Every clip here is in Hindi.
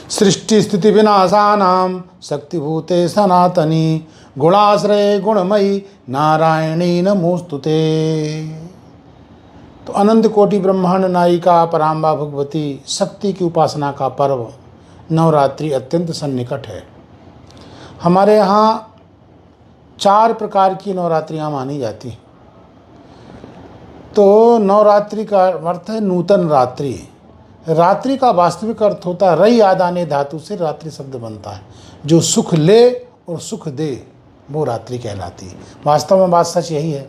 सृष्टि स्थिति विनाशानां शक्तिभूते सनातनी गुणाश्रये गुणमयी नारायणी नमोस्तुते। तो अनंत कोटि ब्रह्मांड नायिका पराम्बा भगवती शक्ति की उपासना का पर्व नवरात्रि अत्यंत सन्निकट है। हमारे यहाँ 4 प्रकार की नवरात्रियाँ मानी जाती हैं। तो नवरात्रि का अर्थ है नूतन रात्रि। रात्रि का वास्तविक अर्थ होता है रई आदाने धातु से रात्रि शब्द बनता है, जो सुख ले और सुख दे, वो रात्रि कहलाती है। वास्तव में बात सच यही है।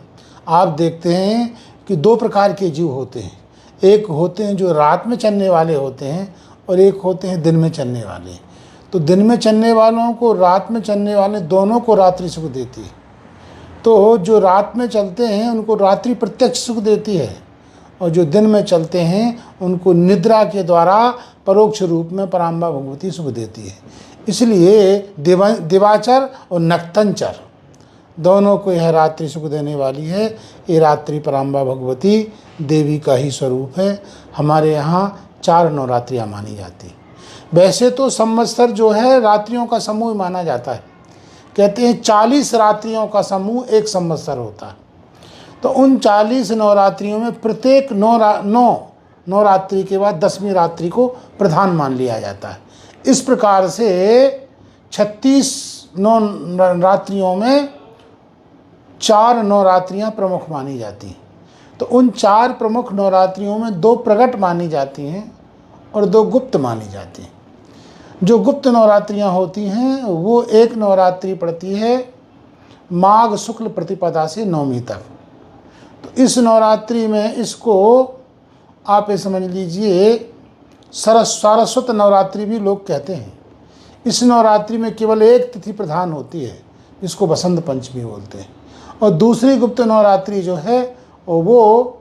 आप देखते हैं कि 2 प्रकार के जीव होते हैं। एक होते हैं जो रात में चलने वाले होते हैं और एक होते हैं दिन में चलने वाले। तो दिन में चलने वालों को, रात में चलने वाले, दोनों को रात्रि सुख देती है। तो जो रात में चलते हैं उनको रात्रि प्रत्यक्ष सुख देती है, और जो दिन में चलते हैं उनको निद्रा के द्वारा परोक्ष रूप में पराम्बा भगवती सुख देती है। इसलिए दिवाचर और नक्तंचर दोनों को यह रात्रि सुख देने वाली है। ये रात्रि पराम्बा भगवती देवी का ही स्वरूप है। हमारे यहाँ 4 नवरात्रियाँ मानी जाती। वैसे तो संवत्सर जो है रात्रियों का समूह माना जाता है। कहते हैं 40 रात्रियों का समूह एक संवत्सर होता है। तो उन 40 नवरात्रियों में प्रत्येक 9 नवरात्रि के बाद 10वीं रात्रि को प्रधान मान लिया जाता है। इस प्रकार से 36 नवरात्रियों में 4 नवरात्रियाँ प्रमुख मानी जाती हैं। तो उन 4 प्रमुख नवरात्रियों में 2 प्रकट मानी जाती हैं और 2 गुप्त मानी जाती हैं। जो गुप्त नवरात्रियाँ होती हैं वो एक नवरात्रि पड़ती है माघ शुक्ल प्रतिपदा से 9वीं तक। तो इस नवरात्रि में इसको आप ये समझ लीजिए सारस्वत नवरात्रि भी लोग कहते हैं। इस नवरात्रि में केवल एक तिथि प्रधान होती है, जिसको बसंत पंचमी बोलते हैं। और दूसरी गुप्त नवरात्रि जो है वो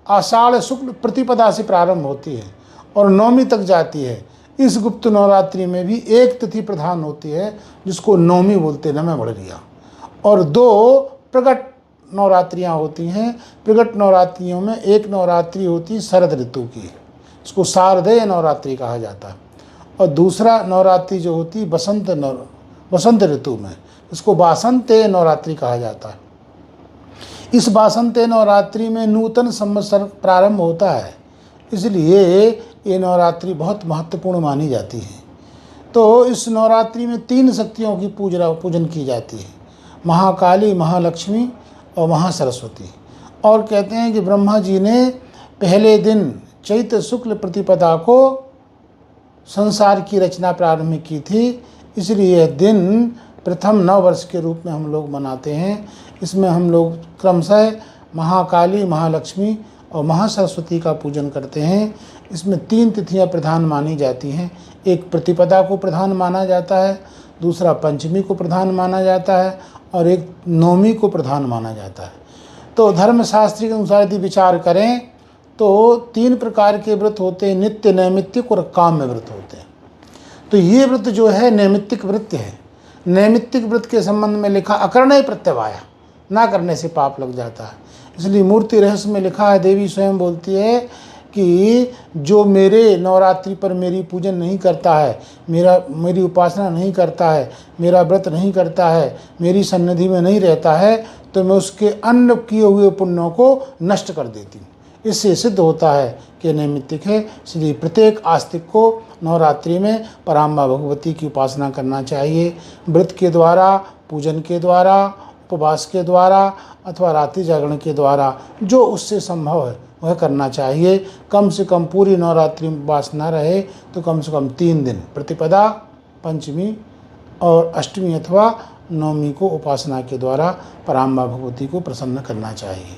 आषाढ़ शुक्ल प्रतिपदा से प्रारंभ होती है और 9वीं तक जाती है। इस गुप्त नवरात्रि में भी एक तिथि प्रधान होती है, जिसको 9वीं बोलते हैं, नवमी बढ़ गया। और 2 प्रकट नवरात्रियाँ होती हैं। प्रकट नवरात्रियों में एक नवरात्रि होती है शरद ऋतु की, इसको शारदेय नवरात्रि कहा जाता है। और दूसरा नवरात्रि जो होती है बसंत ऋतु में, इसको वासंतेय नवरात्रि कहा जाता है। इस वासंतेय नवरात्रि में नूतन संवत्सर प्रारंभ होता है, इसलिए ये नवरात्रि बहुत महत्वपूर्ण मानी जाती है। तो इस नवरात्रि में 3 शक्तियों की पूजन की जाती है, महाकाली, महालक्ष्मी और महासरस्वती। और कहते हैं कि ब्रह्मा जी ने पहले दिन चैत्र शुक्ल प्रतिपदा को संसार की रचना प्रारंभ की थी, इसलिए यह दिन प्रथम नववर्ष के रूप में हम लोग मनाते हैं। इसमें हम लोग क्रमशः महाकाली, महालक्ष्मी और महासरस्वती का पूजन करते हैं। इसमें 3 तिथियां प्रधान मानी जाती हैं। एक प्रतिपदा को प्रधान माना जाता है, दूसरा पंचमी को प्रधान माना जाता है और एक 9वीं को प्रधान माना जाता है। तो धर्मशास्त्र के अनुसार यदि विचार करें तो 3 प्रकार के व्रत होते हैं, नित्य, नैमित्तिक और काम्य व्रत होते हैं। तो ये व्रत जो है नैमित्तिक व्रत है। नैमित्तिक व्रत के संबंध में लिखा अकर्णय प्रत्यवाया, ना करने से पाप लग जाता है। इसलिए मूर्ति रहस्य में लिखा है, देवी स्वयं बोलती है कि जो मेरे नवरात्रि पर मेरी पूजन नहीं करता है, मेरी उपासना नहीं करता है, मेरा व्रत नहीं करता है, मेरी सन्निधि में नहीं रहता है, तो मैं उसके अन्य किए हुए पुण्यों को नष्ट कर देती हूँ। इससे सिद्ध होता है कि नैमित्तिक है। इसलिए प्रत्येक आस्तिक को नवरात्रि में पराम्बा भगवती की उपासना करना चाहिए। व्रत के द्वारा, पूजन के द्वारा, उपवास के द्वारा अथवा रात्रि जागरण के द्वारा जो उससे संभव है वह करना चाहिए। कम से कम पूरी नवरात्रि में उपवास न रहे तो कम से कम 3 दिन प्रतिपदा, पंचमी और अष्टमी अथवा 9वीं को उपासना के द्वारा पराम्बा भगवती को प्रसन्न करना चाहिए।